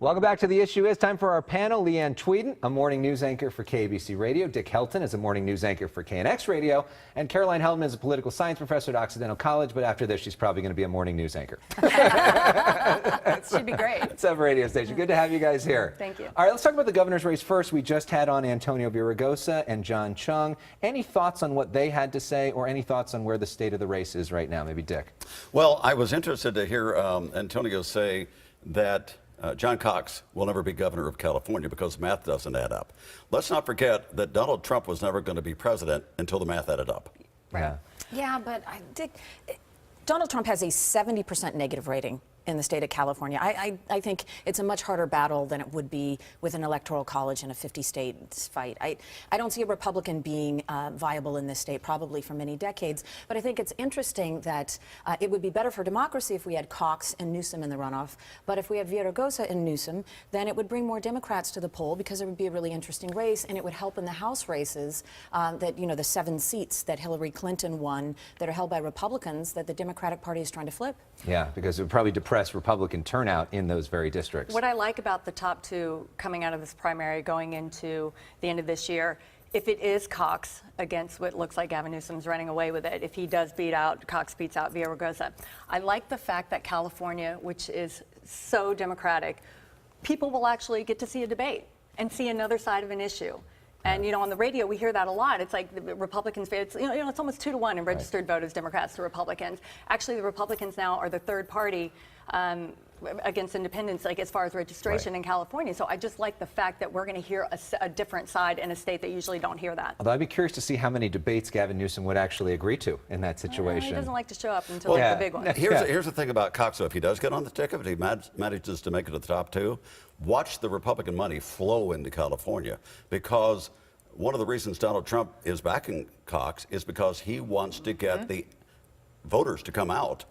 Welcome back to The Issue Is. Time for our panel. Leeann Tweeden, a morning news anchor for KABC Radio. Dick Helton is a morning news anchor for KNX Radio. And Caroline Heldman is a political science professor at Occidental College, but after this, she's probably going to be a morning news anchor. Should be great. It's a radio station. Good to have you guys here. Thank you. All right, let's talk about the governor's race first. We just had on Antonio Villaraigosa and John Chung. Any thoughts on what they had to say, or any thoughts on where the state of the race is right now? Maybe Dick. Well, I was interested to hear Antonio say that John Cox will never be governor of California because math doesn't add up. Let's not forget that Donald Trump was never going to be president until the math added up. Right. Yeah, but Donald Trump has a 70% negative rating in the state of California. I think it's a much harder battle than it would be with an electoral college in a 50-state fight. I don't see a Republican being viable in this state probably for many decades, but I think it's interesting that it would be better for democracy if we had Cox and Newsom in the runoff, but if we had Villaraigosa and Newsom, then it would bring more Democrats to the poll because it would be a really interesting race, and it would help in the House races that, you know, the 7 seats that Hillary Clinton won that are held by Republicans that the Democratic Party is trying to flip. Yeah, because it would probably depress Republican turnout in those very districts. What I like about the top 2 coming out of this primary going into the end of this year, if it is Cox against what looks like Gavin Newsom's running away with it, if he does Cox beats out Villaraigosa, I like the fact that California, which is so Democratic, people will actually get to see a debate and see another side of an issue. And, you know, on the radio, we hear that a lot. It's like the Republicans, it's almost 2-to-1 in registered voters, Democrats to Republicans. Actually, the Republicans now are the third party against independents, like as far as registration in California. So I just like the fact that we're going to hear a different side in a state that usually don't hear that. Although I'd be curious to see how many debates Gavin Newsom would actually agree to in that situation. He doesn't like to show up until the big one. Here's the thing about Cox, though. If he does get on the ticket, if he manages to make it to the top 2, watch the Republican money flow into California, because one of the reasons Donald Trump is backing Cox is because he wants to get the voters to come out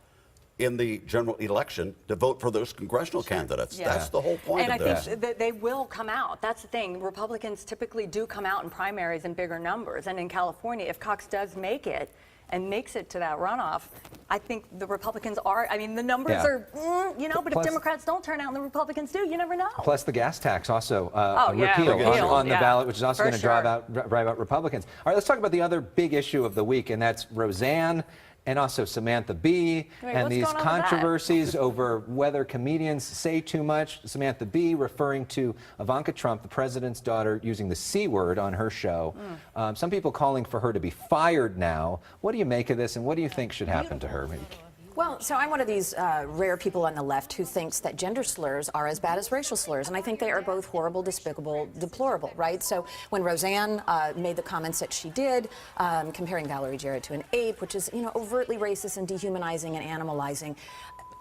in the general election to vote for those congressional candidates. Yeah. That's the whole point of this. And I think that they will come out. That's the thing. Republicans typically do come out in primaries in bigger numbers. And in California, if Cox does make it and makes it to that runoff, I think the Republicans are, I mean, the numbers are, you know, but if Democrats don't turn out and the Republicans do, you never know. Plus the gas tax also repealed on the ballot, which is also going to drive out Republicans. All right, let's talk about the other big issue of the week, and that's Roseanne and also Samantha Bee, and these controversies over whether comedians say too much. Samantha Bee referring to Ivanka Trump, the president's daughter, using the C word on her show. Some people calling for her to be fired now. What do you make of this, and what do you think should happen to her? Well, so I'm one of these rare people on the left who thinks that gender slurs are as bad as racial slurs, and I think they are both horrible, despicable, deplorable, right? So when Roseanne made the comments that she did, comparing Valerie Jarrett to an ape, which is, you know, overtly racist and dehumanizing and animalizing,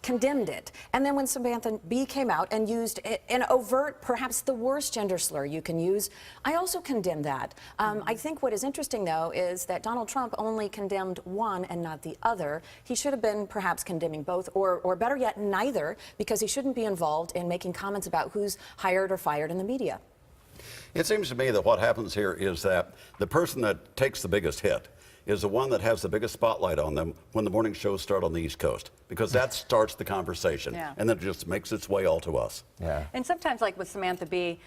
condemned it. And then when Samantha Bee came out and used an overt, perhaps the worst gender slur you can use, I also condemned that. I think what is interesting, though, is that Donald Trump only condemned one and not the other. He should have been perhaps condemning both, or better yet, neither, because he shouldn't be involved in making comments about who's hired or fired in the media. It seems to me that what happens here is that the person that takes the biggest hit is the one that has the biggest spotlight on them when the morning shows start on the East Coast, because that starts the conversation, and then it just makes its way all to us. Yeah. And sometimes, like with Samantha Bee,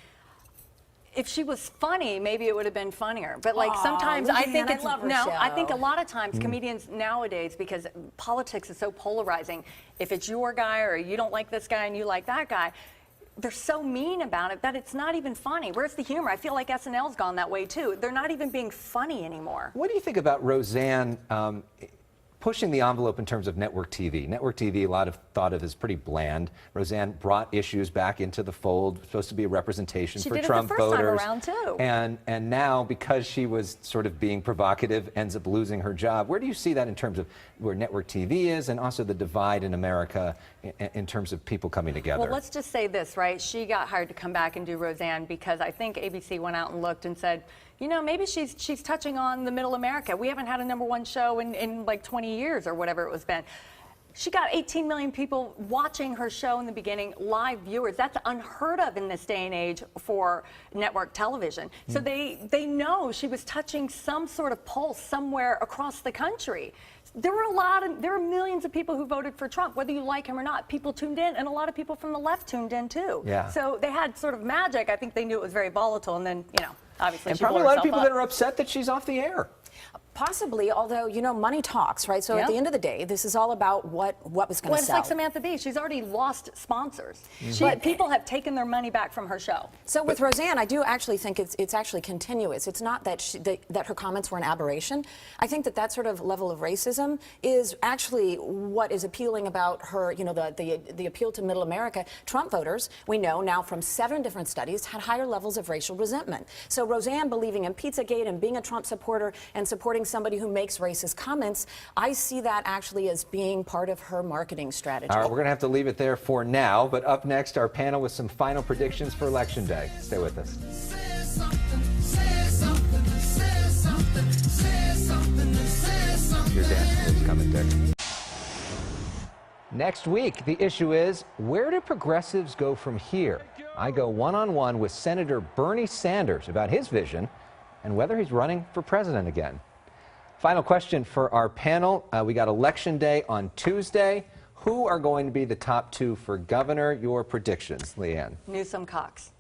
if she was funny, maybe it would have been funnier. But like sometimes I think it's I think a lot of times comedians nowadays, because politics is so polarizing, if it's your guy or you don't like this guy and you like that guy, they're so mean about it that it's not even funny. Where's the humor? I feel like SNL's gone that way too. They're not even being funny anymore. What do you think about Roseanne pushing the envelope in terms of network TV? Network TV, a lot of thought of as pretty bland. Roseanne brought issues back into the fold, supposed to be a representation for Trump voters. She did it the first time around too. And now, because she was sort of being provocative, ends up losing her job. Where do you see that in terms of where network TV is, and also the divide in America in terms of people coming together? Well, let's just say this, right? She got hired to come back and do Roseanne because I think ABC went out and looked and said, you know, maybe she's touching on the middle America. We haven't had a #1 show in like 20 years or whatever it was been. She got 18 million people watching her show in the beginning, live viewers. That's unheard of in this day and age for network television. So they know she was touching some sort of pulse somewhere across the country. there are millions of people who voted for Trump, whether you like him or not. People tuned in, and a lot of people from the left tuned in too. Yeah. So they had sort of magic. I think they knew it was very volatile, and then, obviously And she probably a blew lot of herself people up. that are upset that she's off the air. Possibly, although, money talks, right? So at the end of the day, this is all about what was going to It's sell. like Samantha Bee. She's already lost sponsors. Mm-hmm. People have taken their money back from her show. So with Roseanne, I do actually think it's actually continuous. It's not that that her comments were an aberration. I think that sort of level of racism is actually what is appealing about her, the appeal to middle America. Trump voters, we know now from 7 different studies, had higher levels of racial resentment. So Roseanne believing in Pizzagate and being a Trump supporter and supporting somebody who makes racist comments, I see that actually as being part of her marketing strategy. All right, we're going to have to leave it there for now, but up next, our panel with some final predictions for Election Day. Stay with us. Your dance moves coming, Dick. Next week, the issue is, where do progressives go from here? I go one-on-one with Senator Bernie Sanders about his vision and whether he's running for president again. Final question for our panel. We got Election Day on Tuesday. Who are going to be the top 2 for governor? Your predictions, Leeann. Newsom, Cox.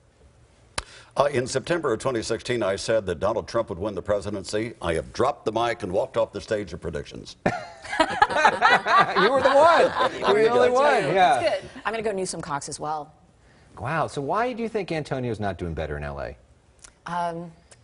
In September of 2016, I said that Donald Trump would win the presidency. I have dropped the mic and walked off the stage of predictions. You were the one. You were the only one. Yeah. That's good. I'm going to go Newsom Cox as well. Wow. So why do you think Antonio's not doing better in L.A.?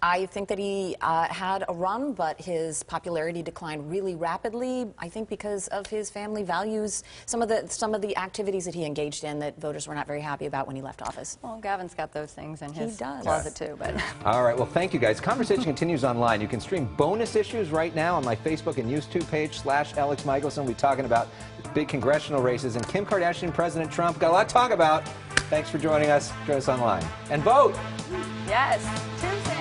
I think that he had a run, but his popularity declined really rapidly. I think because of his family values, some of the activities that he engaged in that voters were not very happy about when he left office. Well, Gavin's got those things in his does. closet too. But All right. Well, thank you, guys. Conversation continues online. You can stream bonus issues right now on my Facebook and YouTube page /Elex Michaelson. We're talking about big congressional races and Kim Kardashian, President Trump. Got a lot to talk about. Thanks for joining us. Join us online and vote. yes, Tuesday.